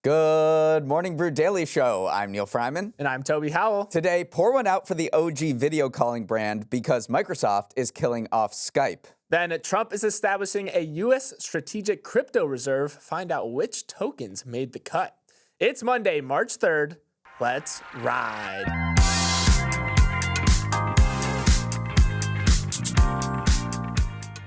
Good morning, Brew Daily Show. I'm Neal Fryman. And I'm Toby Howell. Today, pour one out for the OG video calling brand because Microsoft is killing off Skype. Then Trump is establishing a U.S. strategic crypto reserve. Find out which tokens made the cut. It's Monday, March 3rd. Let's ride.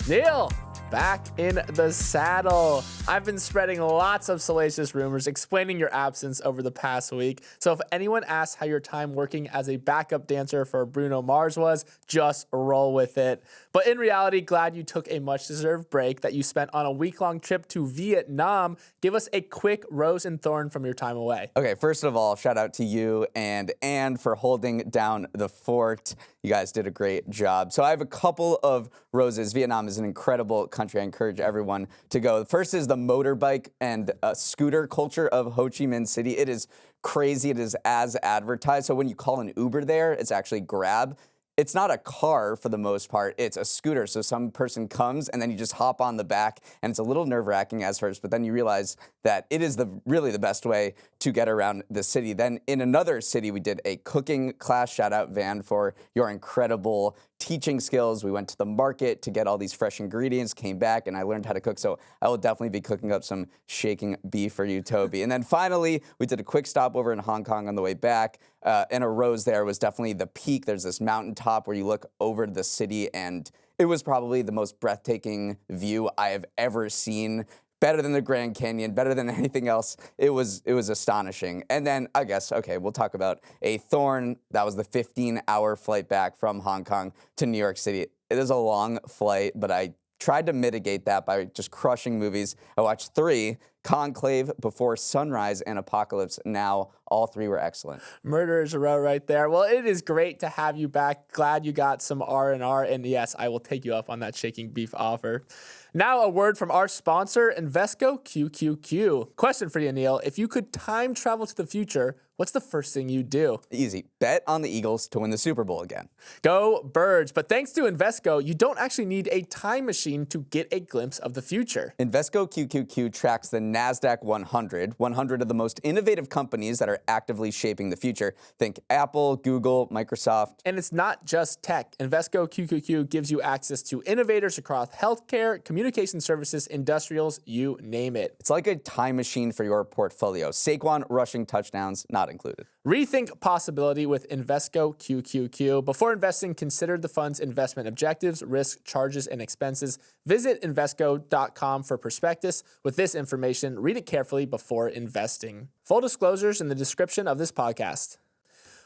Neal, back in the saddle. I've been spreading lots of salacious rumors explaining your absence over the past week. So if anyone asks how your time working as a backup dancer for Bruno Mars was, just roll with it. But in reality, glad you took a much-deserved break that you spent on a week-long trip to Vietnam. Give us a quick rose and thorn from your time away. Okay, first of all, shout out to you and Anne for holding down the fort. You guys did a great job. So I have a couple of roses. Vietnam is an incredible country. I encourage everyone to go. The first is the motorbike and scooter culture of Ho Chi Minh City. It is crazy. It is as advertised. So when you call an Uber there, it's actually Grab. It's not a car for the most part, it's a scooter. So some person comes and then you just hop on the back and it's a little nerve-wracking at first, but then you realize that it is really the best way to get around the city. Then in another city, we did a cooking class. Shout out Van for your incredible teaching skills. We went to the market to get all these fresh ingredients, came back, and I learned how to cook. So I will definitely be cooking up some shaking beef for you, Toby. And then finally, we did a quick stopover in Hong Kong on the way back. And a rose there was definitely the peak. There's this mountaintop where you look over the city, and it was probably the most breathtaking view I have ever seen. Better than the Grand Canyon, better than anything else. It was astonishing. And then I guess, okay, we'll talk about a thorn. That was the 15-hour flight back from Hong Kong to New York City. It is a long flight, but I tried to mitigate that by just crushing movies. I watched 3, Conclave, Before Sunrise, and Apocalypse Now. All 3 were excellent. Murderers row right there. Well, it is great to have you back. Glad you got some R&R, and yes, I will take you up on that shaking beef offer. Now a word from our sponsor, Invesco QQQ. Question for you, Neal. If you could time travel to the future, what's the first thing you'd do? Easy. Bet on the Eagles to win the Super Bowl again. Go Birds. But thanks to Invesco, you don't actually need a time machine to get a glimpse of the future. Invesco QQQ tracks the Nasdaq-100, 100 of the most innovative companies that are actively shaping the future. Think Apple, Google, Microsoft. And it's not just tech. Invesco QQQ gives you access to innovators across healthcare, communication services, industrials, you name it. It's like a time machine for your portfolio. Saquon rushing touchdowns not included. Rethink possibility with Invesco QQQ. Before investing, consider the fund's investment objectives, risks, charges, and expenses. Visit Invesco.com for prospectus. With this information, read it carefully before investing. Full disclosures in the description of this podcast.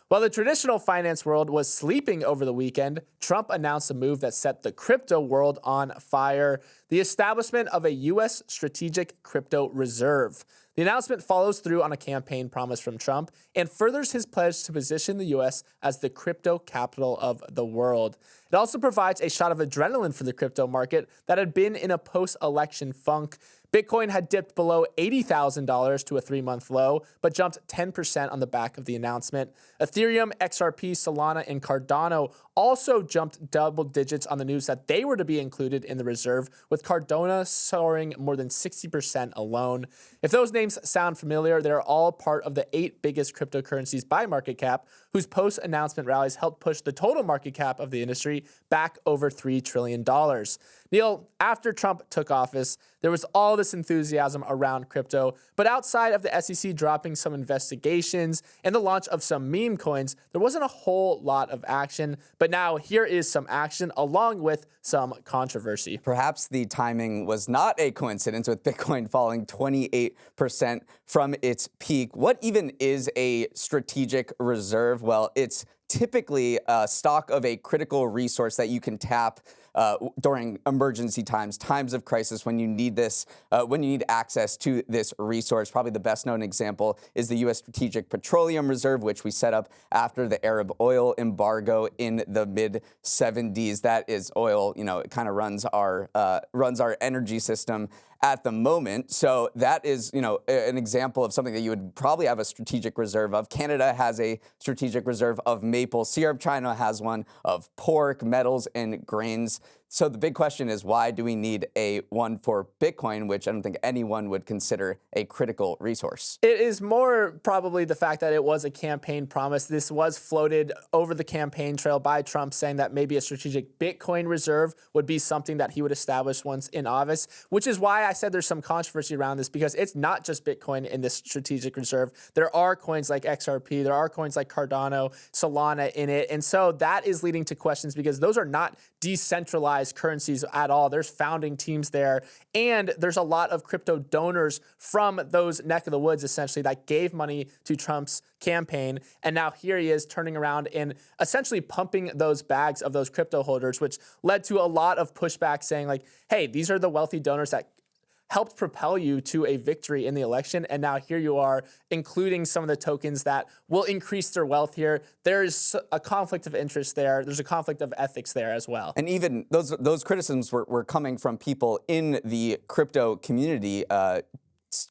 While the traditional finance world was sleeping over the weekend, Trump announced a move that set the crypto world on fire: the establishment of a U.S. strategic crypto reserve. The announcement follows through on a campaign promise from Trump and furthers his pledge to position the U.S. as the crypto capital of the world. It also provides a shot of adrenaline for the crypto market that had been in a post-election funk. Bitcoin had dipped below $80,000 to a 3-month low, but jumped 10% on the back of the announcement. Ethereum, XRP, Solana, and Cardano also jumped double digits on the news that they were to be included in the reserve, with Cardano soaring more than 60% alone. If those names sound familiar, they're all part of the 8 biggest cryptocurrencies by market cap, whose post-announcement rallies helped push the total market cap of the industry back over $3 trillion. Neal, after Trump took office, there was all this enthusiasm around crypto, but outside of the SEC dropping some investigations and the launch of some meme coins, there wasn't a whole lot of action. But now here is some action along with some controversy. Perhaps the timing was not a coincidence, with Bitcoin falling 28% from its peak. What even is a strategic reserve? Well, it's typically a stock of a critical resource that you can tap during emergency times of crisis, when you need this, when you need access to this resource. Probably the best known example is the U.S. Strategic Petroleum Reserve, which we set up after the Arab oil embargo in the mid-70s. That is oil, it kind of runs our energy system at the moment. So that is, an example of something that you would probably have a strategic reserve of. Canada has a strategic reserve of maple syrup. China has one of pork, metals, and grains. So the big question is, why do we need a one for Bitcoin, which I don't think anyone would consider a critical resource? It is more probably the fact that it was a campaign promise. This was floated over the campaign trail by Trump, saying that maybe a strategic Bitcoin reserve would be something that he would establish once in office, which is why I said there's some controversy around this, because it's not just Bitcoin in this strategic reserve. There are coins like XRP, there are coins like Cardano, Solana in it. And so that is leading to questions, because those are not decentralized currencies at all. There's founding teams there, and there's a lot of crypto donors from those neck of the woods, essentially, that gave money to Trump's campaign. And now here he is turning around and essentially pumping those bags of those crypto holders, which led to a lot of pushback saying like, hey, these are the wealthy donors that helped propel you to a victory in the election. And now here you are including some of the tokens that will increase their wealth here. There's a conflict of interest there. There's a conflict of ethics there as well. And even those criticisms were coming from people in the crypto community.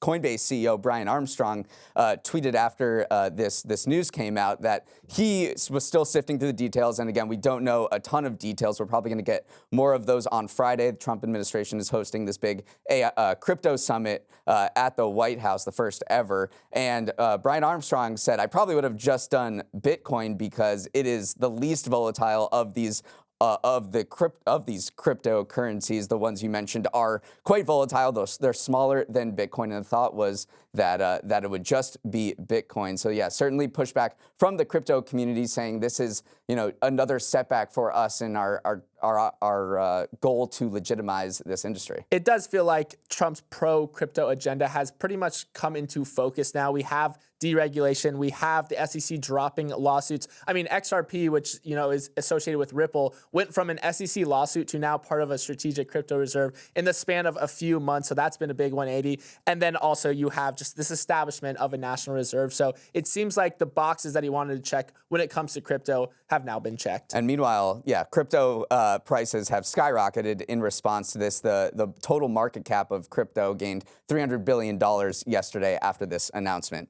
Coinbase CEO Brian Armstrong tweeted after this news came out that he was still sifting through the details. And again, we don't know a ton of details. We're probably going to get more of those on Friday. The Trump administration is hosting this big crypto summit at the White House, the first ever. And Brian Armstrong said, I probably would have just done Bitcoin because it is the least volatile of these these cryptocurrencies. The ones you mentioned are quite volatile. They're smaller than Bitcoin, and the thought was that it would just be Bitcoin. So yeah, certainly pushback from the crypto community saying this is another setback for us in our goal to legitimize this industry. It does feel like Trump's pro-crypto agenda has pretty much come into focus now. We have deregulation. We have the SEC dropping lawsuits. I mean, XRP, which is associated with Ripple, went from an SEC lawsuit to now part of a strategic crypto reserve in the span of a few months. So that's been a big 180. And then also you have just this establishment of a national reserve. So it seems like the boxes that he wanted to check when it comes to crypto have now been checked. And meanwhile, yeah, crypto prices have skyrocketed in response to this. The total market cap of crypto gained $300 billion yesterday after this announcement.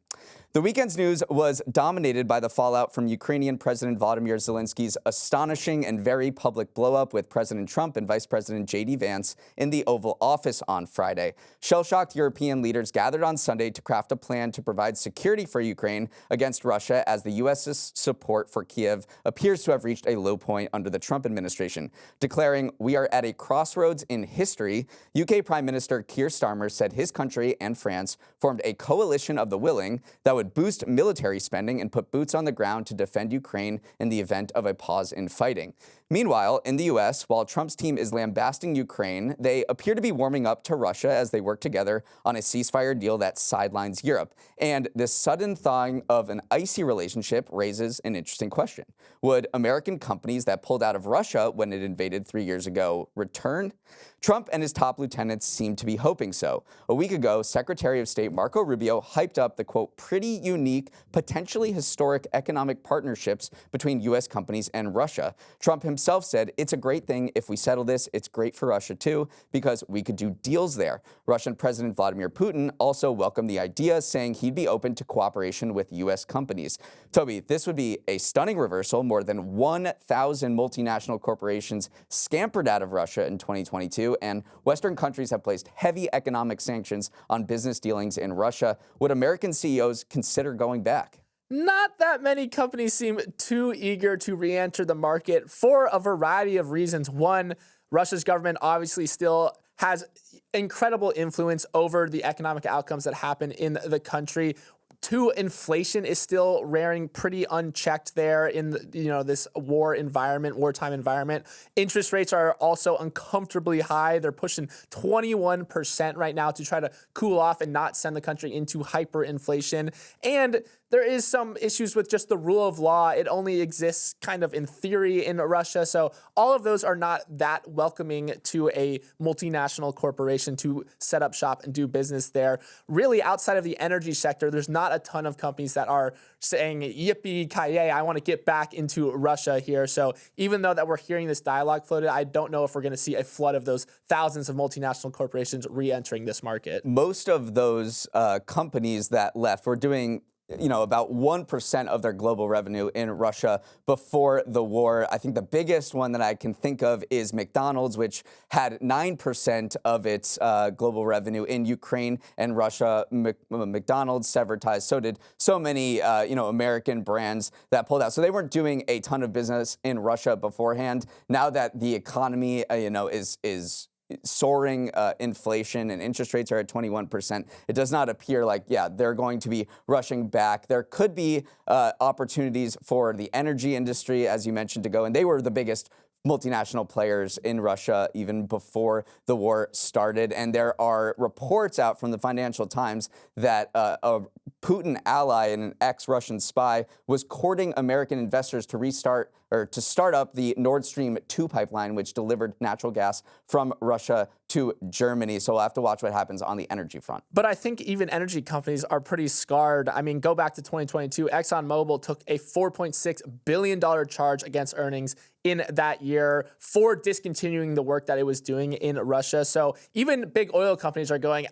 The weekend's news was dominated by the fallout from Ukrainian President Volodymyr Zelensky's astonishing and very public blowup with President Trump and Vice President J.D. Vance in the Oval Office on Friday. Shell-shocked European leaders gathered on Sunday to craft a plan to provide security for Ukraine against Russia as the U.S.'s support for Kiev appears to have reached a low point under the Trump administration. Declaring, "We are at a crossroads in history," UK Prime Minister Keir Starmer said his country and France formed a coalition of the willing that would boost military spending and put boots on the ground to defend Ukraine in the event of a pause in fighting. Meanwhile, in the U.S., while Trump's team is lambasting Ukraine, they appear to be warming up to Russia as they work together on a ceasefire deal that sidelines Europe. And this sudden thawing of an icy relationship raises an interesting question. Would American companies that pulled out of Russia when it invaded 3 years ago return? Trump and his top lieutenants seem to be hoping so. A week ago, Secretary of State Marco Rubio hyped up the, quote, pretty unique, potentially historic economic partnerships between U.S. companies and Russia. Trump himself said, it's a great thing if we settle this. It's great for Russia, too, because we could do deals there. Russian President Vladimir Putin also welcomed the idea, saying he'd be open to cooperation with U.S. companies. Toby, this would be a stunning reversal. More than 1,000 multinational corporations scampered out of Russia in 2022, and Western countries have placed heavy economic sanctions on business dealings in Russia. Would American CEOs consider going back? Not that many companies seem too eager to re-enter the market for a variety of reasons. One, Russia's government obviously still has incredible influence over the economic outcomes that happen in the country. Two, inflation is still rearing pretty unchecked there in this wartime environment. Interest rates are also uncomfortably high. They're pushing 21% right now to try to cool off and not send the country into hyperinflation. And there is some issues with just the rule of law. It only exists kind of in theory in Russia. So all of those are not that welcoming to a multinational corporation to set up shop and do business there. Really, outside of the energy sector, there's not a ton of companies that are saying, yippee-ki-yay, I want to get back into Russia here. So even though that we're hearing this dialogue floated, I don't know if we're going to see a flood of those thousands of multinational corporations re-entering this market. Most of those companies that left were doing about 1% of their global revenue in Russia before the war. I think the biggest one that I can think of is McDonald's, which had 9% of its global revenue in Ukraine and Russia. McDonald's severed ties. So did so many, American brands that pulled out. So they weren't doing a ton of business in Russia beforehand. Now that the economy, is soaring inflation and interest rates are at 21%. It does not appear like, they're going to be rushing back. There could be opportunities for the energy industry, as you mentioned, to go. And they were the biggest multinational players in Russia even before the war started. And there are reports out from the Financial Times that a Putin ally and an ex-Russian spy was courting American investors to start up the Nord Stream 2 pipeline, which delivered natural gas from Russia to Germany. So we'll have to watch what happens on the energy front. But I think even energy companies are pretty scarred. I mean, go back to 2022. ExxonMobil took a $4.6 billion charge against earnings in that year for discontinuing the work that it was doing in Russia. So even big oil companies are going,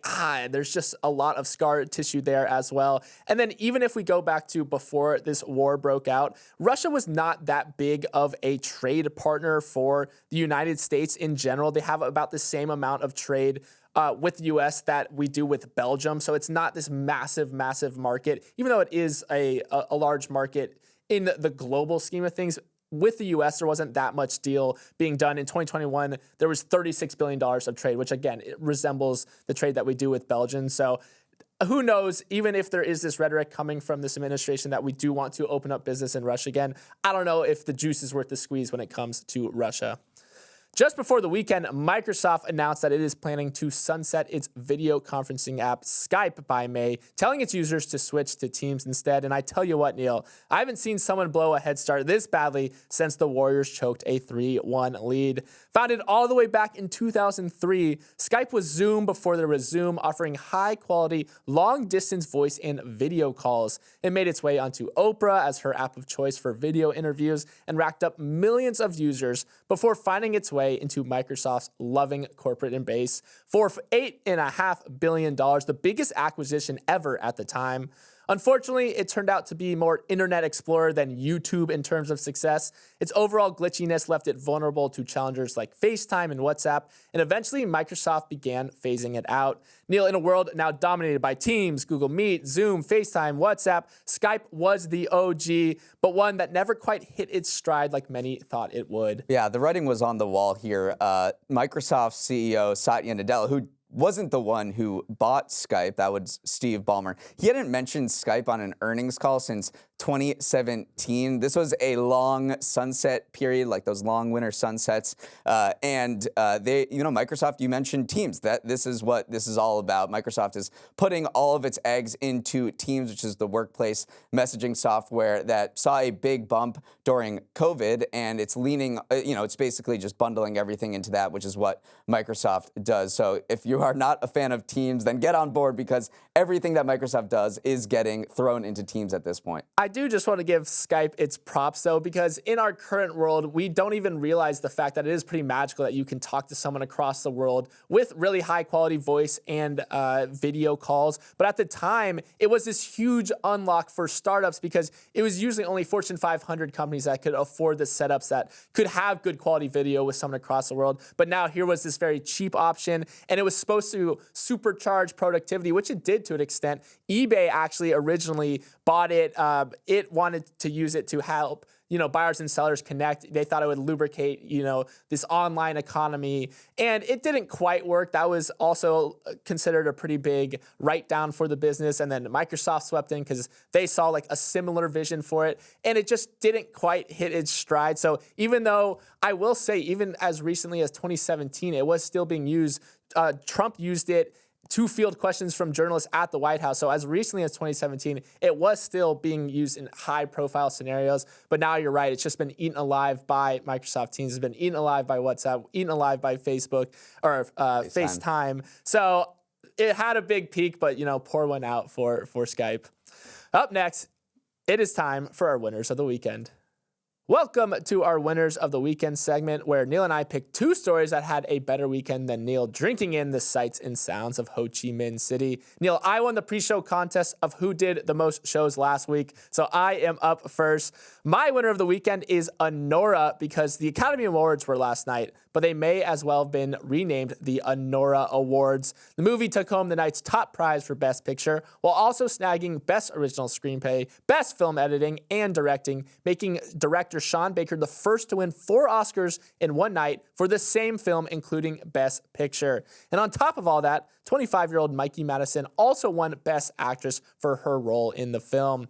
there's just a lot of scar tissue there as well. And then even if we go back to before this war broke out, Russia was not that big of a trade partner for the United States in general. They have about the same amount of trade with the U.S. that we do with Belgium. So it's not this massive, massive market, even though it is a large market in the global scheme of things. With the U.S., there wasn't that much deal being done. In 2021, there was $36 billion of trade, which, again, it resembles the trade that we do with Belgium. So who knows, even if there is this rhetoric coming from this administration that we do want to open up business in Russia again, I don't know if the juice is worth the squeeze when it comes to Russia. Just before the weekend, Microsoft announced that it is planning to sunset its video conferencing app Skype by May, telling its users to switch to Teams instead. And I tell you what, Neal, I haven't seen someone blow a head start this badly since the Warriors choked a 3-1 lead. Founded all the way back in 2003, Skype was Zoom before there was Zoom, offering high-quality, long-distance voice and video calls. It made its way onto Oprah as her app of choice for video interviews and racked up millions of users before finding its way into Microsoft's loving corporate base for $8.5 billion, the biggest acquisition ever at the time. Unfortunately, it turned out to be more Internet Explorer than YouTube in terms of success. Its overall glitchiness left it vulnerable to challengers like FaceTime and WhatsApp, and eventually Microsoft began phasing it out. Neal, in a world now dominated by Teams, Google Meet, Zoom, FaceTime, WhatsApp, Skype was the OG, but one that never quite hit its stride like many thought it would. Yeah, the writing was on the wall here. Microsoft CEO Satya Nadella, who wasn't the one who bought Skype. That was Steve Ballmer. He hadn't mentioned Skype on an earnings call since 2017. This was a long sunset period, like those long winter sunsets. Microsoft, you mentioned Teams. This is what this is all about. Microsoft is putting all of its eggs into Teams, which is the workplace messaging software that saw a big bump during COVID, and it's leaning, it's basically just bundling everything into that, which is what Microsoft does. So if you are not a fan of Teams, then get on board, because everything that Microsoft does is getting thrown into Teams at this point. I do just want to give Skype its props, though, because in our current world, we don't even realize the fact that it is pretty magical that you can talk to someone across the world with really high-quality voice and video calls. But at the time, it was this huge unlock for startups, because it was usually only Fortune 500 companies that could afford the setups that could have good quality video with someone across the world. But now here was this very cheap option, and it was supposed to supercharge productivity, which it did to an extent. eBay actually originally bought it. It wanted to use it to help, buyers and sellers connect. They thought it would lubricate, this online economy, and it didn't quite work. That was also considered a pretty big write-down for the business. And then Microsoft swept in because they saw like a similar vision for it, and it just didn't quite hit its stride. So even though I will say, even as recently as 2017, it was still being used. Trump used it to field questions from journalists at the White House. So as recently as 2017, it was still being used in high-profile scenarios. But now you're right. It's just been eaten alive by Microsoft Teams. It's been eaten alive by WhatsApp, eaten alive by Facebook or FaceTime. So it had a big peak, but, pour one out for Skype. Up next, it is time for our winners of the weekend. Welcome to our Winners of the Weekend segment, where Neal and I picked two stories that had a better weekend than Neal, drinking in the sights and sounds of Ho Chi Minh City. Neal, I won the pre-show contest of who did the most shows last week, so I am up first. My winner of the weekend is Anora, because the Academy Awards were last night, but they may as well have been renamed the Anora Awards. The movie took home the night's top prize for Best Picture, while also snagging Best Original Screenplay, Best Film Editing, and Directing, making director Sean Baker the first to win 4 Oscars in one night for the same film, including Best Picture. And on top of all that, 25-year-old Mikey Madison also won Best Actress for her role in the film.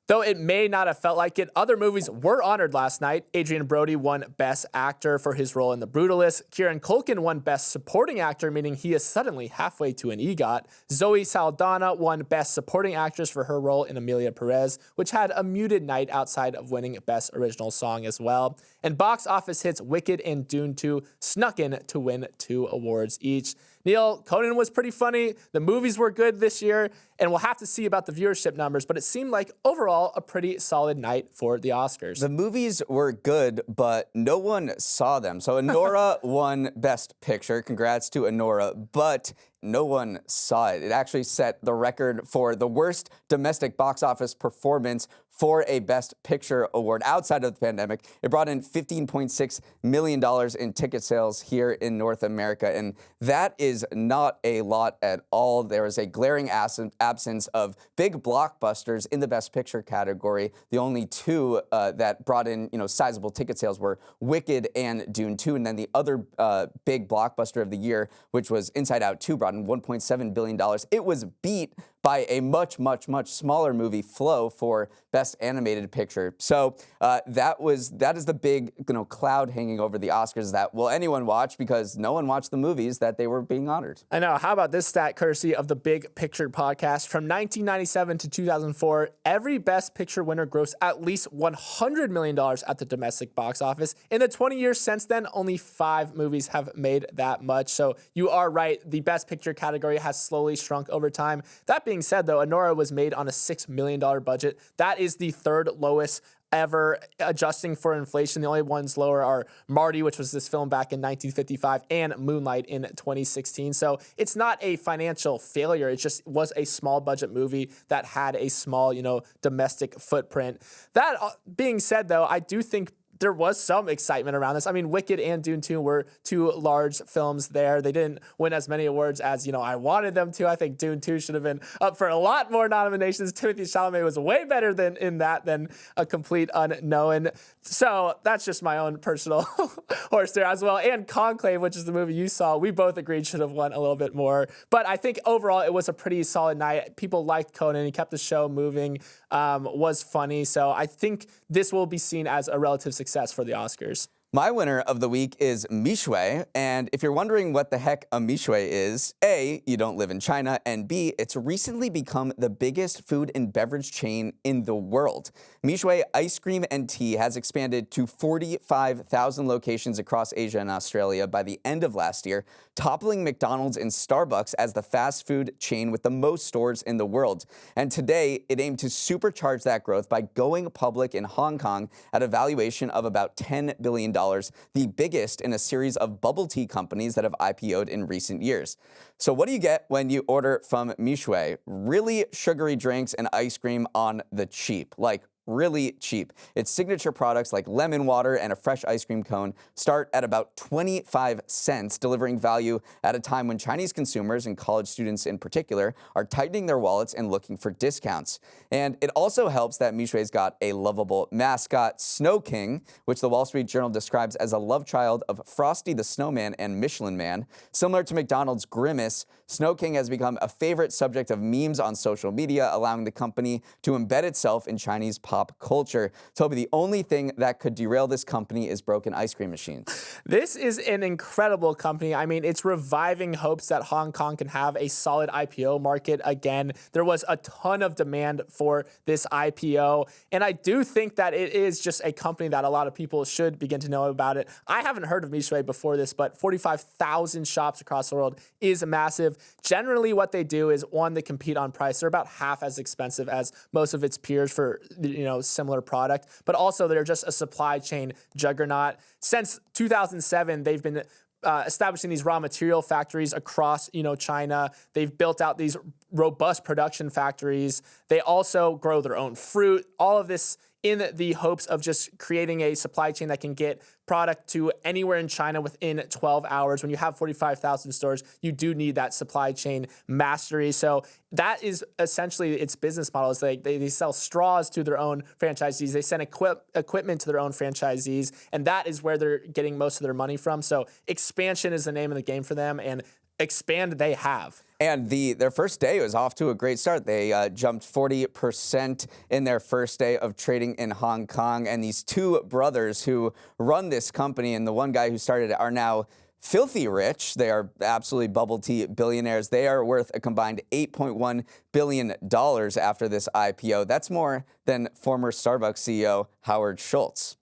Though it may not have felt like it, other movies were honored last night. Adrian Brody won Best Actor for his role in The Brutalist. Kieran Culkin won Best Supporting Actor, meaning he is suddenly halfway to an EGOT. Zoe Saldana won Best Supporting Actress for her role in Amelia Perez, which had a muted night outside of winning Best Original Song as well. And box office hits Wicked and Dune 2 snuck in to win 2 awards each. Neal, Conan was pretty funny. The movies were good this year, and we'll have to see about the viewership numbers, but it seemed like overall a pretty solid night for the Oscars. The movies were good, but no one saw them. So Anora won Best Picture. Congrats to Anora, but no one saw it. It actually set the record for the worst domestic box office performance for a Best Picture award outside of the pandemic. It brought in $15.6 million in ticket sales here in North America, and that is not a lot at all. There is a glaring absence of big blockbusters in the Best Picture category. The only two that brought in sizable ticket sales were Wicked and Dune 2, and then the other big blockbuster of the year, which was Inside Out 2, brought in $1.7 billion. It was beat by a much, much, much smaller movie, Flow, for Best Animated Picture. So that is the big cloud hanging over the Oscars that will anyone watch, because no one watched the movies that they were being honored. I know. How about this stat, courtesy of the Big Picture podcast? From 1997 to 2004, every Best Picture winner grossed at least $100 million at the domestic box office. In the 20 years since then, only 5 movies have made that much. So you are right. The Best Picture category has slowly shrunk over time. That being said, though, Anora was made on a $6 million budget. That is the third lowest ever, adjusting for inflation. The only ones lower are Marty, which was this film back in 1955, and Moonlight in 2016. So it's not a financial failure. It just was a small budget movie that had a small, domestic footprint. That being said, though, I do think there was some excitement around this. I mean, Wicked and Dune 2 were 2 large films there. They didn't win as many awards as, I wanted them to. I think Dune 2 should have been up for a lot more nominations. Timothée Chalamet was way better than a complete unknown. So that's just my own personal horse there as well. And Conclave, which is the movie you saw, we both agreed should have won a little bit more. But I think overall it was a pretty solid night. People liked Conan. He kept the show moving, was funny. So I think this will be seen as a relative success for the Oscars. My winner of the week is Mishway, and if you're wondering what the heck a Mishway is, A, you don't live in China, and B, it's recently become the biggest food and beverage chain in the world. Mishway ice cream and tea has expanded to 45,000 locations across Asia and Australia by the end of last year, toppling McDonald's and Starbucks as the fast food chain with the most stores in the world. And today, it aimed to supercharge that growth by going public in Hong Kong at a valuation of about $10 billion. The biggest in a series of bubble tea companies that have IPO'd in recent years. So what do you get when you order from Mishway? Really sugary drinks and ice cream on the cheap, like really cheap. Its signature products like lemon water and a fresh ice cream cone start at about 25 cents, delivering value at a time when Chinese consumers, and college students in particular, are tightening their wallets and looking for discounts. And it also helps that Mishway's got a lovable mascot, Snow King, which the Wall Street Journal describes as a love child of Frosty the Snowman and Michelin Man. Similar to McDonald's Grimace, Snow King has become a favorite subject of memes on social media, allowing the company to embed itself in Chinese pop culture. Toby, the only thing that could derail this company is broken ice cream machines. This is an incredible company. I mean, it's reviving hopes that Hong Kong can have a solid IPO market again. There was a ton of demand for this IPO, and I do think that it is just a company that a lot of people should begin to know about it. I haven't heard of Mishway before this, but 45,000 shops across the world is massive. Generally, what they do is, one, they compete on price. They're about half as expensive as most of its peers for similar product, but also they're just a supply chain juggernaut. Since 2007, they've been establishing these raw material factories across, China. They've built out these robust production factories. They also grow their own fruit. All of this in the hopes of just creating a supply chain that can get product to anywhere in China within 12 hours. When you have 45,000 stores, you do need that supply chain mastery. So that is essentially its business model. Is they sell straws to their own franchisees. They send equipment to their own franchisees, and that is where they're getting most of their money from. So expansion is the name of the game for them, and expand they have. And their first day was off to a great start. They jumped 40% in their first day of trading in Hong Kong. And these two brothers who run this company, and the one guy who started it, are now filthy rich. They are absolutely bubble tea billionaires. They are worth a combined $8.1 billion after this IPO. That's more than former Starbucks CEO Howard Schultz.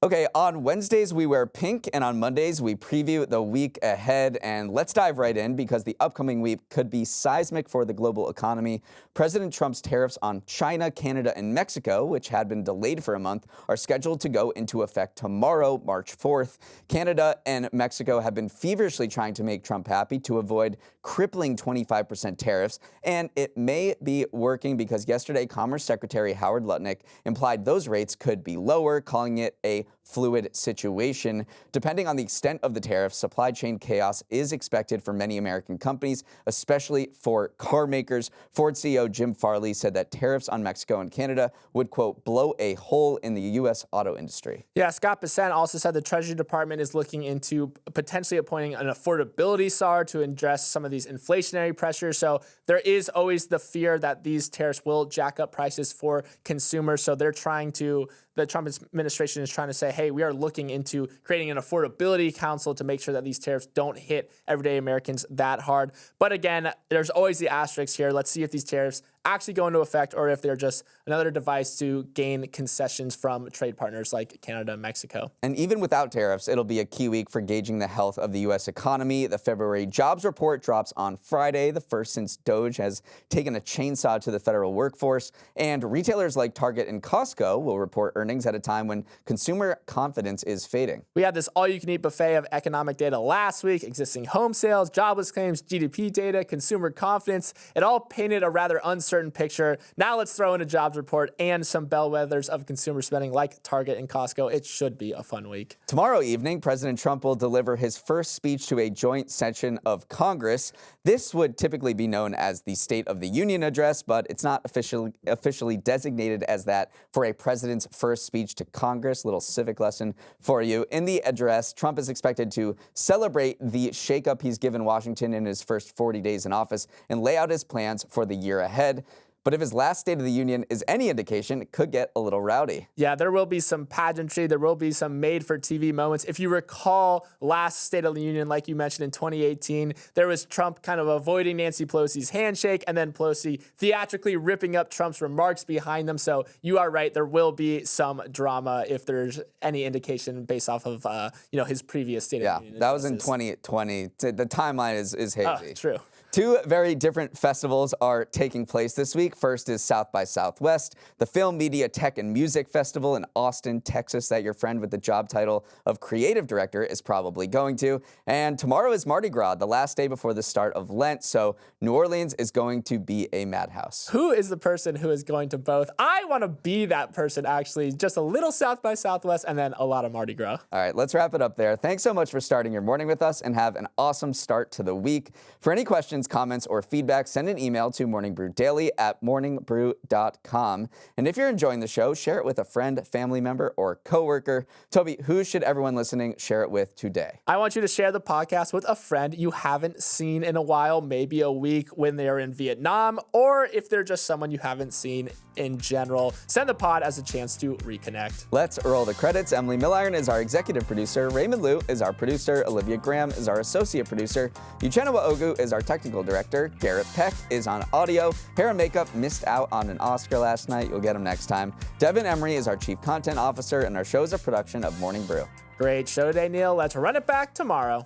Okay, on Wednesdays we wear pink, and on Mondays we preview the week ahead. And let's dive right in, because the upcoming week could be seismic for the global economy. President Trump's tariffs on China, Canada, and Mexico, which had been delayed for a month, are scheduled to go into effect tomorrow, March 4th. Canada and Mexico have been feverishly trying to make Trump happy to avoid crippling 25% tariffs, and it may be working, because yesterday Commerce Secretary Howard Lutnick implied those rates could be lower, calling it a fluid situation. Depending on the extent of the tariffs, supply chain chaos is expected for many American companies, especially for car makers. Ford CEO Jim Farley said that tariffs on Mexico and Canada would, quote, blow a hole in the U.S. auto industry. Yeah, Scott Bessent also said the Treasury Department is looking into potentially appointing an affordability czar to address some of these inflationary pressures. So there is always the fear that these tariffs will jack up prices for consumers. So they're trying to, the Trump administration is trying to say, hey, we are looking into creating an affordability council to make sure that these tariffs don't hit everyday Americans that hard. But again, there's always the asterisk here. Let's see if these tariffs actually go into effect, or if they're just another device to gain concessions from trade partners like Canada and Mexico. And even without tariffs, it'll be a key week for gauging the health of the U.S. economy. The February jobs report drops on Friday, the first since DOGE has taken a chainsaw to the federal workforce. And retailers like Target and Costco will report earnings at a time when consumer confidence is fading. We had this all-you-can-eat buffet of economic data last week: existing home sales, jobless claims, GDP data, consumer confidence. It all painted a rather uncertain picture. Now let's throw in a jobs report and some bellwethers of consumer spending like Target and Costco. It should be a fun week. Tomorrow evening, President Trump will deliver his first speech to a joint session of Congress. This would typically be known as the State of the Union address, but it's not officially designated as that for a president's first speech to Congress. Little civic lesson for you. In the address, Trump is expected to celebrate the shakeup he's given Washington in his first 40 days in office and lay out his plans for the year ahead. But if his last State of the Union is any indication, it could get a little rowdy. Yeah, there will be some pageantry. There will be some made-for-TV moments. If you recall last State of the Union, like you mentioned in 2018, there was Trump kind of avoiding Nancy Pelosi's handshake, and then Pelosi theatrically ripping up Trump's remarks behind them. So you are right. There will be some drama if there's any indication based off of his previous State of the Union. Yeah, that was in 2020. The timeline is hazy. Oh, true. Two very different festivals are taking place this week. First is South by Southwest, the Film, Media, Tech, and Music Festival in Austin, Texas, that your friend with the job title of creative director is probably going to. And tomorrow is Mardi Gras, the last day before the start of Lent, so New Orleans is going to be a madhouse. Who is the person who is going to both? I want to be that person, actually. Just a little South by Southwest and then a lot of Mardi Gras. All right, let's wrap it up there. Thanks so much for starting your morning with us, and have an awesome start to the week. For any questions, comments, or feedback, send an email to morningbrewdaily@morningbrew.com. And if you're enjoying the show, share it with a friend, family member, or coworker. Toby, who should everyone listening share it with today? I want you to share the podcast with a friend you haven't seen in a while, maybe a week when they're in Vietnam, or if they're just someone you haven't seen in general. Send the pod as a chance to reconnect. Let's roll the credits. Emily Milliron is our executive producer. Raymond Liu is our producer. Olivia Graham is our associate producer. Uchenna Ogu is our technical director. Garrett Peck is on audio. Hair and makeup missed out on an Oscar last night. You'll get him next time. Devin Emery is our chief content officer, and our show is a production of Morning Brew. Great show today, Neal. Let's run it back tomorrow.